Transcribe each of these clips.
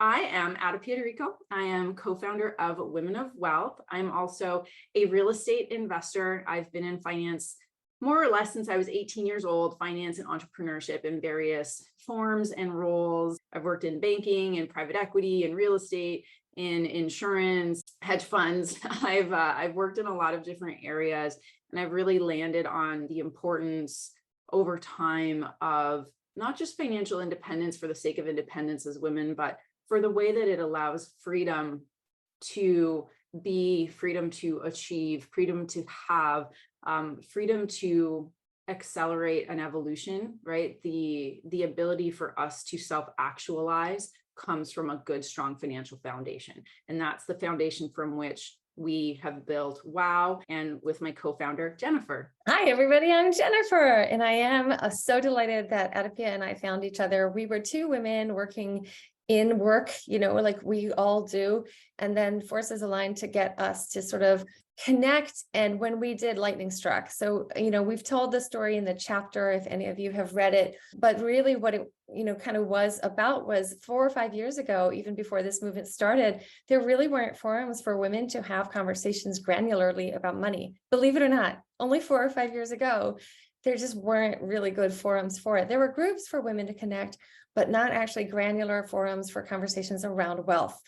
I am AdaPia. I am co-founder of Women of Wealth. I'm also a real estate investor. I've been in finance more or less since I was 18 years old, finance and entrepreneurship in various forms and roles. I've worked in banking and private equity and real estate, in insurance, hedge funds. I've worked in a lot of different areas, and I've really landed on the importance over time of not just financial independence for the sake of independence as women, but for the way that it allows freedom to be, freedom to achieve, freedom to have, freedom to accelerate an evolution, right? The ability for us to self-actualize comes from a good, strong financial foundation. And that's the foundation from which we have built WOW, and with my co-founder, Jennifer. Hi, everybody. I'm Jennifer, and I am so delighted that AdaPia and I found each other. We were two women working in work, like we all do, and then forces aligned to get us to sort of connect. And when we did, lightning struck. So, we've told the story in the chapter, if any of you have read it, but really what it, kind of was about was 4 or 5 years ago, even before this movement started, there really weren't forums for women to have conversations granularly about money. Believe it or not, only 4 or 5 years ago, there just weren't really good forums for it. There were groups for women to connect, but not actually granular forums for conversations around wealth.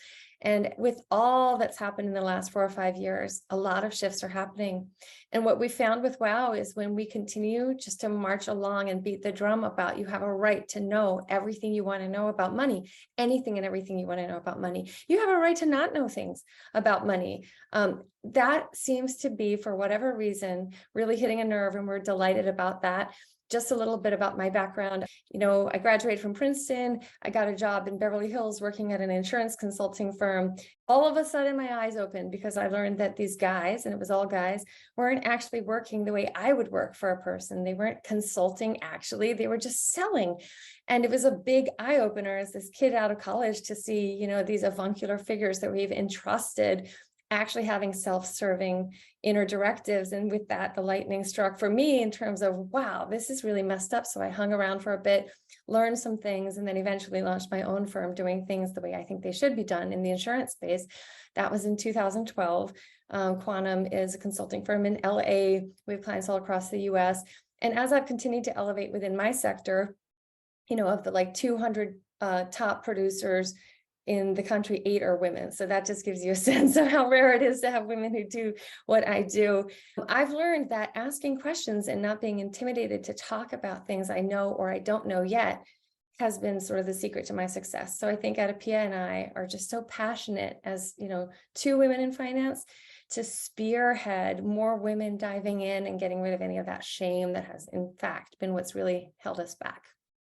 And with all that's happened in the last 4 or 5 years, a lot of shifts are happening. And what we found with WOW is when we continue just to march along and beat the drum about you have a right to know everything you want to know about money, anything and everything you want to know about money. You have a right to not know things about money. That seems to be, for whatever reason, really hitting a nerve, and we're delighted about that. Just a little bit about my background. I graduated from Princeton. I got a job in Beverly Hills working at an insurance consulting firm. All of a sudden, my eyes opened because I learned that these guys, and it was all guys, weren't actually working the way I would work for a person. They weren't consulting, actually. They were just selling. And it was a big eye opener as this kid out of college to see, these avuncular figures that we've entrusted actually having self-serving inner directives. And with that, the lightning struck for me in terms of, wow, this is really messed up. So I hung around for a bit, learned some things, and then eventually launched my own firm doing things the way I think they should be done in the insurance space. That was in 2012. Quantum is a consulting firm in LA. We have clients all across the US. And as I've continued to elevate within my sector, of the 200 top producers in the country, 8 are women. So that just gives you a sense of how rare it is to have women who do what I do. I've learned that asking questions and not being intimidated to talk about things I know or I don't know yet has been sort of the secret to my success. So I think AdaPia and I are just so passionate as, 2 women in finance to spearhead more women diving in and getting rid of any of that shame that has, in fact, been what's really held us back.